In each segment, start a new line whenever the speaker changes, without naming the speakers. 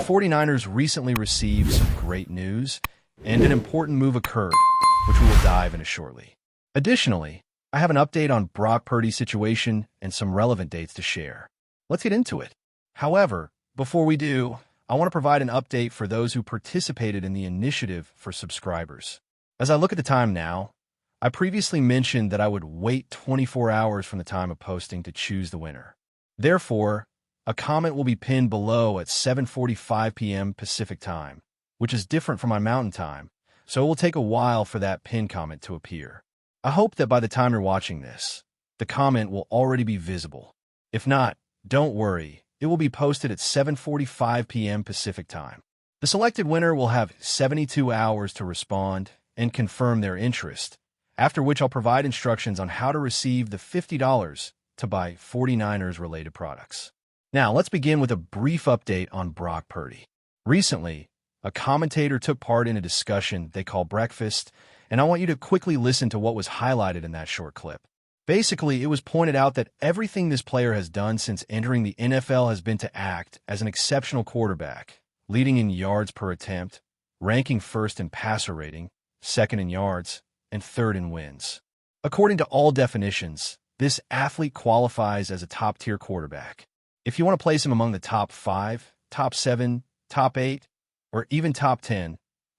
The 49ers recently received some great news, and an important move occurred, which we will dive into shortly. Additionally, I have an update on Brock Purdy's situation and some relevant dates to share. Let's get into it. However, before we do, I want to provide an update for those who participated in the initiative for subscribers. As I look at the time now, I previously mentioned that I would wait 24 hours from the time of posting to choose the winner. Therefore, a comment will be pinned below at 7:45 p.m. Pacific Time, which is different from my Mountain Time, so it will take a while for that pinned comment to appear. I hope that by the time you're watching this, the comment will already be visible. If not, don't worry, it will be posted at 7:45 p.m. Pacific Time. The selected winner will have 72 hours to respond and confirm their interest, after which I'll provide instructions on how to receive the $50 to buy 49ers-related products. Now, let's begin with a brief update on Brock Purdy. Recently, a commentator took part in a discussion they call Breakfast, and I want you to quickly listen to what was highlighted in that short clip. Basically, it was pointed out that everything this player has done since entering the NFL has been to act as an exceptional quarterback, leading in yards per attempt, ranking first in passer rating, second in yards, and third in wins. According to all definitions, this athlete qualifies as a top-tier quarterback. If you want to place him among the top 5, top 7, top 8, or even top 10,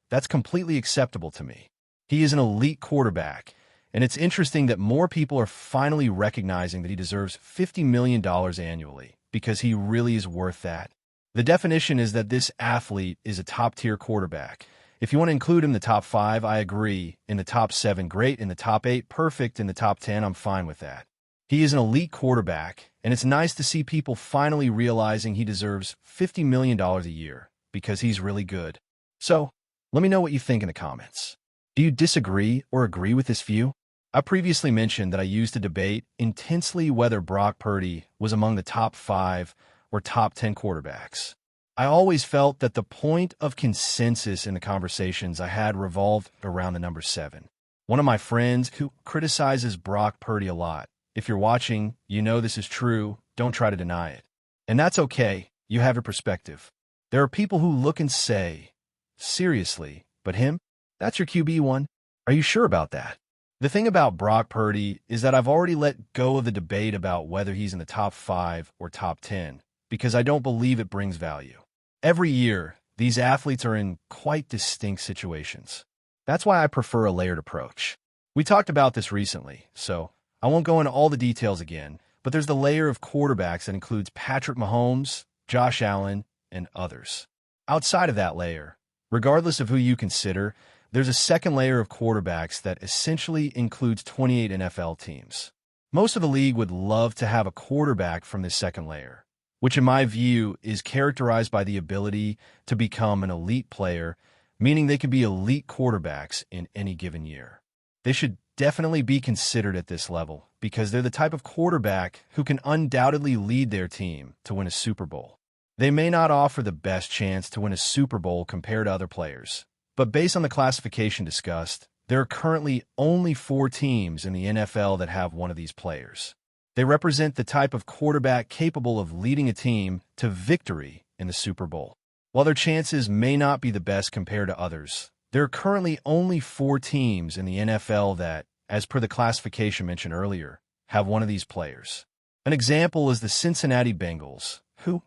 that's completely acceptable to me. He is an elite quarterback, and it's interesting that more people are finally recognizing that he deserves $50 million annually, because he really is worth that. The definition is that this athlete is a top-tier quarterback. If you want to include him in the top 5, I agree. In the top 7, great. In the top 8, perfect. In the top 10, I'm fine with that. He is an elite quarterback, and it's nice to see people finally realizing he deserves $50 million a year, because he's really good. So, let me know what you think in the comments. Do you disagree or agree with this view? I previously mentioned that I used to debate intensely whether Brock Purdy was among the top 5 or top 10 quarterbacks. I always felt that the point of consensus in the conversations I had revolved around the number 7. One of my friends who criticizes Brock Purdy a lot. If you're watching, you know this is true. Don't try to deny it. And that's okay. You have your perspective. There are people who look and say, seriously, but him? That's your QB1? Are you sure about that? The thing about Brock Purdy is that I've already let go of the debate about whether he's in the top 5 or top 10, because I don't believe it brings value. Every year, these athletes are in quite distinct situations. That's why I prefer a layered approach. We talked about this recently, so I won't go into all the details again, but there's the layer of quarterbacks that includes Patrick Mahomes, Josh Allen, and others. Outside of that layer, regardless of who you consider, there's a second layer of quarterbacks that essentially includes 28 NFL teams. Most of the league would love to have a quarterback from this second layer, which in my view is characterized by the ability to become an elite player, meaning they could be elite quarterbacks in any given year. They should definitely be considered at this level because they're the type of quarterback who can undoubtedly lead their team to win a Super Bowl. They may not offer the best chance to win a Super Bowl compared to other players, but based on the classification discussed, there are currently only 4 teams in the NFL that have one of these players. They represent the type of quarterback capable of leading a team to victory in the Super Bowl. While their chances may not be the best compared to others, there are currently only 4 teams in the NFL that, as per the classification mentioned earlier, have one of these players. An example is the Cincinnati Bengals, who,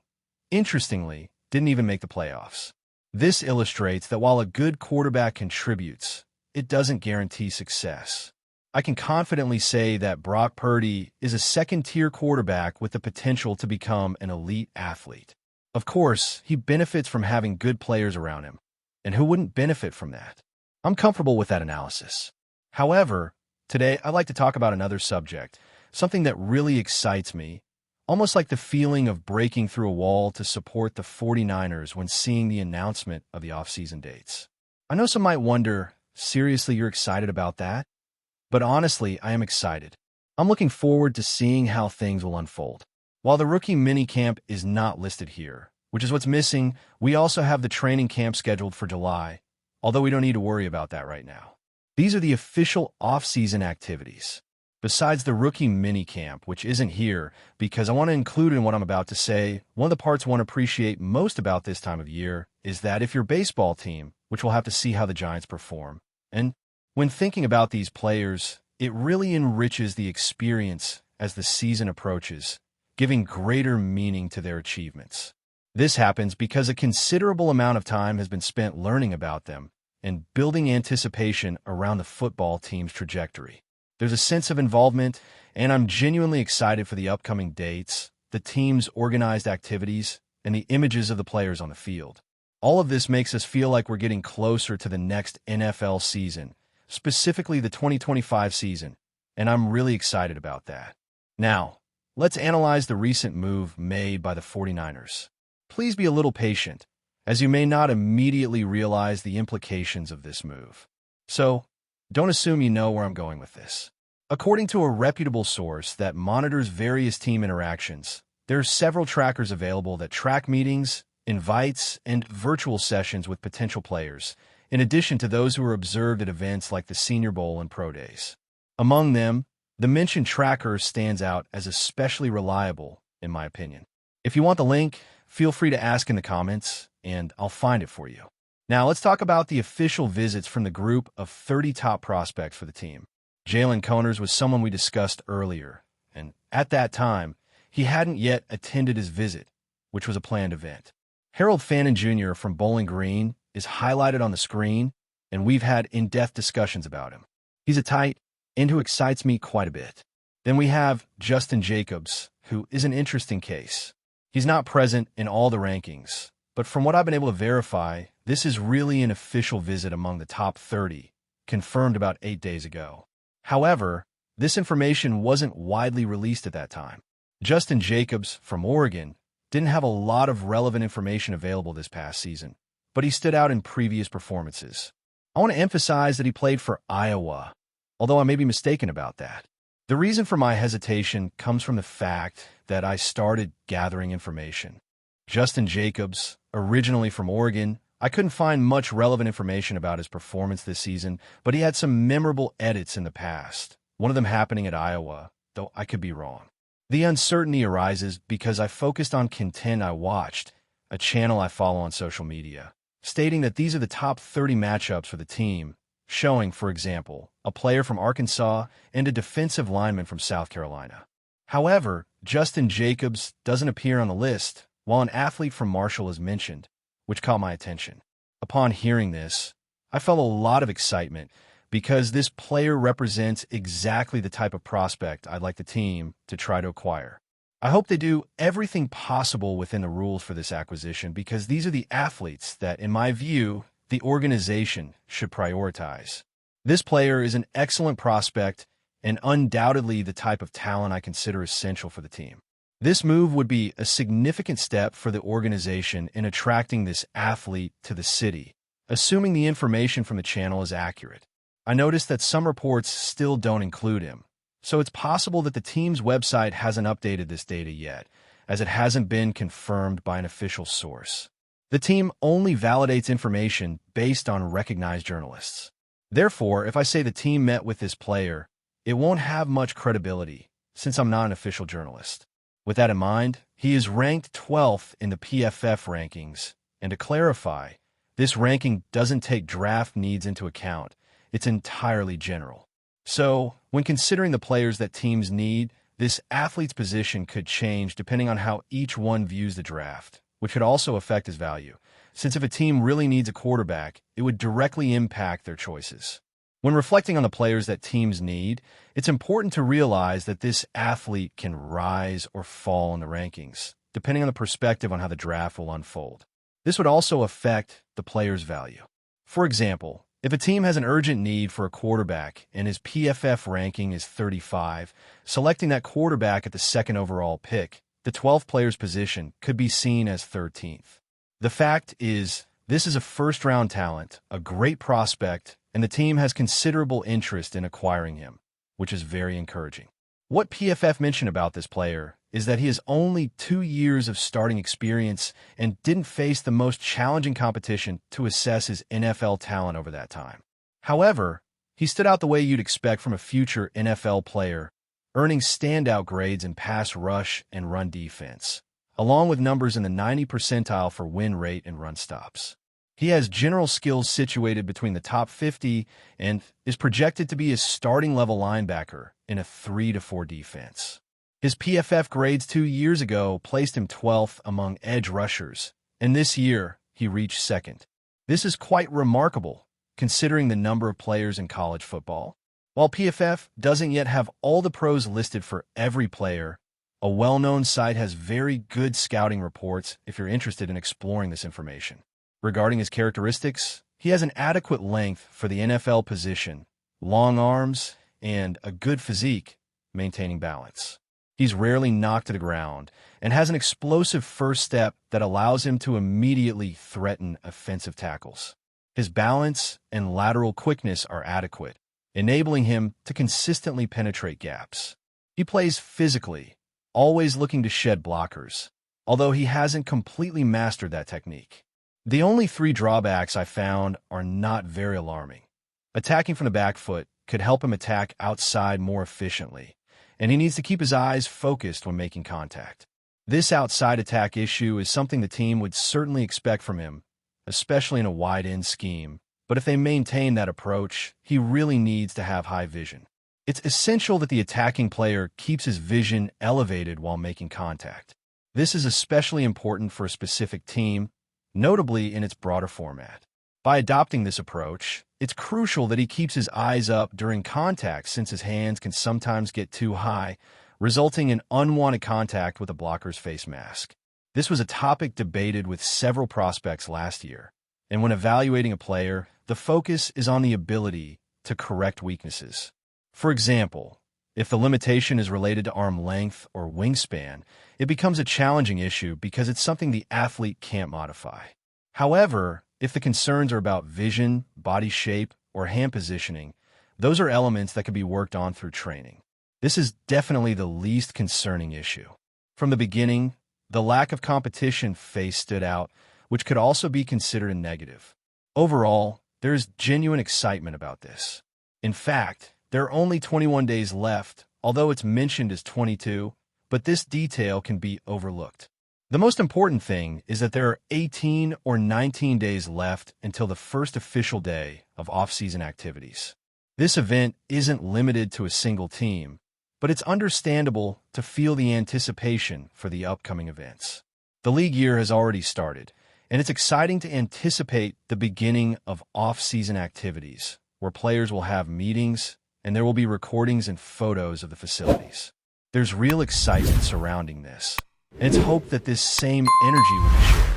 interestingly, didn't even make the playoffs. This illustrates that while a good quarterback contributes, it doesn't guarantee success. I can confidently say that Brock Purdy is a second-tier quarterback with the potential to become an elite athlete. Of course, he benefits from having good players around him, and who wouldn't benefit from that? I'm comfortable with that analysis. However, today I'd like to talk about another subject, something that really excites me, almost like the feeling of breaking through a wall to support the 49ers when seeing the announcement of the offseason dates. I know some might wonder, seriously, you're excited about that? But honestly, I am excited. I'm looking forward to seeing how things will unfold. While the rookie minicamp is not listed here, which is what's missing, we also have the training camp scheduled for July, although we don't need to worry about that right now. These are the official off-season activities. Besides the rookie minicamp, which isn't here because I want to include in what I'm about to say, one of the parts I want to appreciate most about this time of year is that if your baseball team, which we'll have to see how the Giants perform, and when thinking about these players, it really enriches the experience as the season approaches, giving greater meaning to their achievements. This happens because a considerable amount of time has been spent learning about them and building anticipation around the football team's trajectory. There's a sense of involvement, and I'm genuinely excited for the upcoming dates, the team's organized activities, and the images of the players on the field. All of this makes us feel like we're getting closer to the next NFL season, specifically the 2025 season, and I'm really excited about that. Now, let's analyze the recent move made by the 49ers. Please be a little patient, as you may not immediately realize the implications of this move. So, don't assume you know where I'm going with this. According to a reputable source that monitors various team interactions, there are several trackers available that track meetings, invites, and virtual sessions with potential players, in addition to those who are observed at events like the Senior Bowl and Pro Days. Among them, the mentioned tracker stands out as especially reliable, in my opinion. If you want the link, feel free to ask in the comments, and I'll find it for you. Now, let's talk about the official visits from the group of 30 top prospects for the team. Jalen Coners was someone we discussed earlier, and at that time, he hadn't yet attended his visit, which was a planned event. Harold Fannin Jr. from Bowling Green is highlighted on the screen, and we've had in-depth discussions about him. He's a tight end who excites me quite a bit. Then we have Justin Jacobs, who is an interesting case. He's not present in all the rankings, but from what I've been able to verify, this is really an official visit among the top 30, confirmed about 8 days ago. However, this information wasn't widely released at that time. Justin Jacobs from Oregon didn't have a lot of relevant information available this past season, but he stood out in previous performances. I want to emphasize that he played for Iowa, although I may be mistaken about that. The reason for my hesitation comes from the fact that I started gathering information. Justin Jacobs, originally from Oregon, I couldn't find much relevant information about his performance this season, but he had some memorable edits in the past, one of them happening at Iowa, though I could be wrong. The uncertainty arises because I focused on content I watched, a channel I follow on social media, stating that these are the top 30 matchups for the team, showing, for example, a player from Arkansas and a defensive lineman from South Carolina. However, Justin Jacobs doesn't appear on the list, while an athlete from Marshall is mentioned, which caught my attention. Upon hearing this, I felt a lot of excitement because this player represents exactly the type of prospect I'd like the team to try to acquire. I hope they do everything possible within the rules for this acquisition because these are the athletes that, in my view, the organization should prioritize. This player is an excellent prospect and undoubtedly the type of talent I consider essential for the team. This move would be a significant step for the organization in attracting this athlete to the city, assuming the information from the channel is accurate. I noticed that some reports still don't include him, so it's possible that the team's website hasn't updated this data yet, as it hasn't been confirmed by an official source. The team only validates information based on recognized journalists. Therefore, if I say the team met with this player, it won't have much credibility, since I'm not an official journalist. With that in mind, he is ranked 12th in the PFF rankings, and to clarify, this ranking doesn't take draft needs into account. It's entirely general. So, when considering the players that teams need, this athlete's position could change depending on how each one views the draft, which could also affect his value, since if a team really needs a quarterback, it would directly impact their choices. When reflecting on the players that teams need, it's important to realize that this athlete can rise or fall in the rankings, depending on the perspective on how the draft will unfold. This would also affect the player's value. For example, if a team has an urgent need for a quarterback and his PFF ranking is 35, selecting that quarterback at the second overall pick, the 12th player's position could be seen as 13th. The fact is, this is a first-round talent, a great prospect, and the team has considerable interest in acquiring him, which is very encouraging. What PFF mentioned about this player is that he has only 2 years of starting experience and didn't face the most challenging competition to assess his NFL talent over that time. However, he stood out the way you'd expect from a future NFL player earning standout grades in pass rush and run defense, along with numbers in the 90th percentile for win rate and run stops. He has general skills situated between the top 50 and is projected to be a starting-level linebacker in a 3-4 defense. His PFF grades 2 years ago placed him 12th among edge rushers, and this year he reached second. This is quite remarkable, considering the number of players in college football. While PFF doesn't yet have all the pros listed for every player, a well-known site has very good scouting reports if you're interested in exploring this information. Regarding his characteristics, he has an adequate length for the NFL position, long arms, and a good physique, maintaining balance. He's rarely knocked to the ground and has an explosive first step that allows him to immediately threaten offensive tackles. His balance and lateral quickness are adequate, enabling him to consistently penetrate gaps. He plays physically, always looking to shed blockers, although he hasn't completely mastered that technique. The only 3 drawbacks I found are not very alarming. Attacking from the back foot could help him attack outside more efficiently, and he needs to keep his eyes focused when making contact. This outside attack issue is something the team would certainly expect from him, especially in a wide-end scheme, but if they maintain that approach, he really needs to have high vision. It's essential that the attacking player keeps his vision elevated while making contact. This is especially important for a specific team, notably in its broader format. By adopting this approach, it's crucial that he keeps his eyes up during contact since his hands can sometimes get too high, resulting in unwanted contact with a blocker's face mask. This was a topic debated with several prospects last year, and when evaluating a player, the focus is on the ability to correct weaknesses. For example, if the limitation is related to arm length or wingspan, it becomes a challenging issue because it's something the athlete can't modify. However, if the concerns are about vision, body shape, or hand positioning, those are elements that can be worked on through training. This is definitely the least concerning issue. From the beginning, the lack of competition phase stood out, which could also be considered a negative. Overall, there is genuine excitement about this. In fact, there are only 21 days left, although it's mentioned as 22, but this detail can be overlooked. The most important thing is that there are 18 or 19 days left until the first official day of off-season activities. This event isn't limited to a single team, but it's understandable to feel the anticipation for the upcoming events. The league year has already started, and it's exciting to anticipate the beginning of off-season activities, where players will have meetings, and there will be recordings and photos of the facilities. There's real excitement surrounding this, and it's hoped that this same energy will be shared.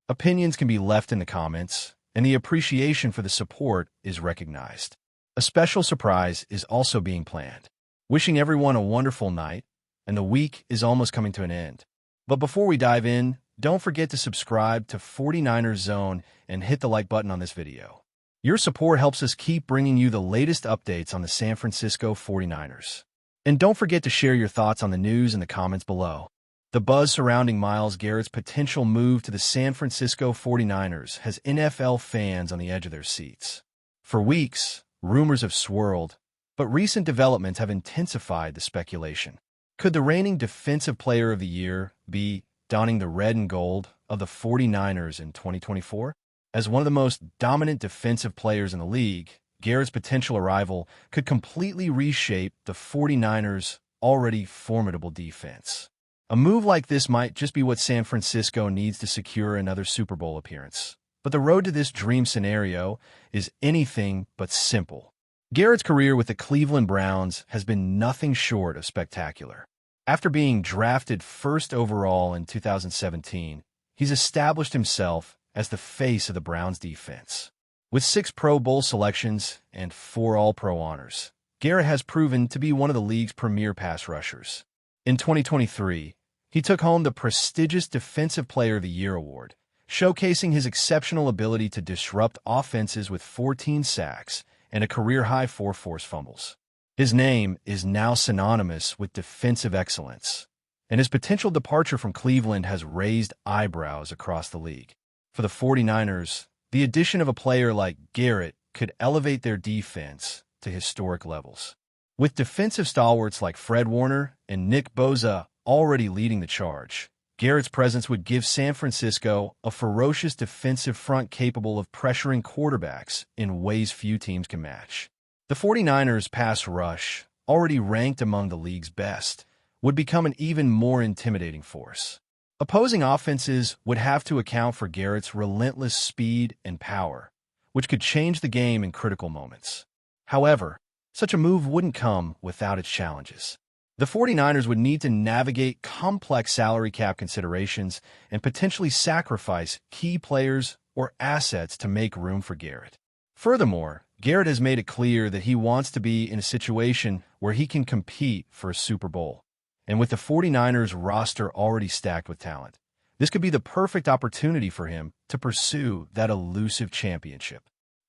Opinions can be left in the comments, and the appreciation for the support is recognized. A special surprise is also being planned. Wishing everyone a wonderful night, and the week is almost coming to an end. But before we dive in, don't forget to subscribe to 49ers Zone and hit the like button on this video. Your support helps us keep bringing you the latest updates on the San Francisco 49ers. And don't forget to share your thoughts on the news in the comments below. The buzz surrounding Myles Garrett's potential move to the San Francisco 49ers has NFL fans on the edge of their seats. For weeks, rumors have swirled, but recent developments have intensified the speculation. Could the reigning Defensive Player of the Year be donning the red and gold of the 49ers in 2024? As one of the most dominant defensive players in the league, Garrett's potential arrival could completely reshape the 49ers' already formidable defense. A move like this might just be what San Francisco needs to secure another Super Bowl appearance. But the road to this dream scenario is anything but simple. Garrett's career with the Cleveland Browns has been nothing short of spectacular. After being drafted first overall in 2017, he's established himself as the face of the Browns defense. With 6 Pro Bowl selections and 4 All-Pro honors, Garrett has proven to be one of the league's premier pass rushers. In 2023, he took home the prestigious Defensive Player of the Year award, showcasing his exceptional ability to disrupt offenses with 14 sacks and a career-high 4 forced fumbles. His name is now synonymous with defensive excellence, and his potential departure from Cleveland has raised eyebrows across the league. For the 49ers, the addition of a player like Garrett could elevate their defense to historic levels. With defensive stalwarts like Fred Warner and Nick Bosa already leading the charge, Garrett's presence would give San Francisco a ferocious defensive front capable of pressuring quarterbacks in ways few teams can match. The 49ers' pass rush, already ranked among the league's best, would become an even more intimidating force. Opposing offenses would have to account for Garrett's relentless speed and power, which could change the game in critical moments. However, such a move wouldn't come without its challenges. The 49ers would need to navigate complex salary cap considerations and potentially sacrifice key players or assets to make room for Garrett. Furthermore, Garrett has made it clear that he wants to be in a situation where he can compete for a Super Bowl. And with the 49ers roster already stacked with talent, this could be the perfect opportunity for him to pursue that elusive championship.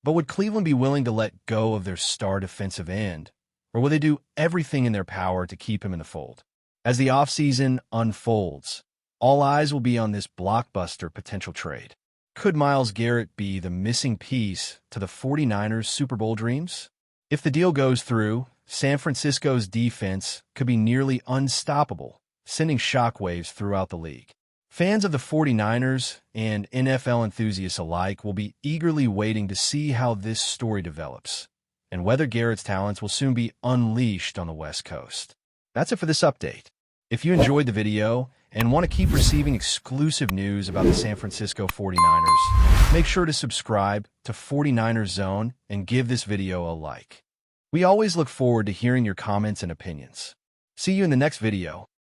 But would Cleveland be willing to let go of their star defensive end, or will they do everything in their power to keep him in the fold? As the offseason unfolds, all eyes will be on this blockbuster potential trade. Could Myles Garrett be the missing piece to the 49ers' Super Bowl dreams? If the deal goes through, San Francisco's defense could be nearly unstoppable, sending shockwaves throughout the league. Fans of the 49ers and NFL enthusiasts alike will be eagerly waiting to see how this story develops, and whether Garrett's talents will soon be unleashed on the West Coast. That's it for this update. If you enjoyed the video and want to keep receiving exclusive news about the San Francisco 49ers, make sure to subscribe to 49ers Zone and give this video a like. We always look forward to hearing your comments and opinions. See you in the next video.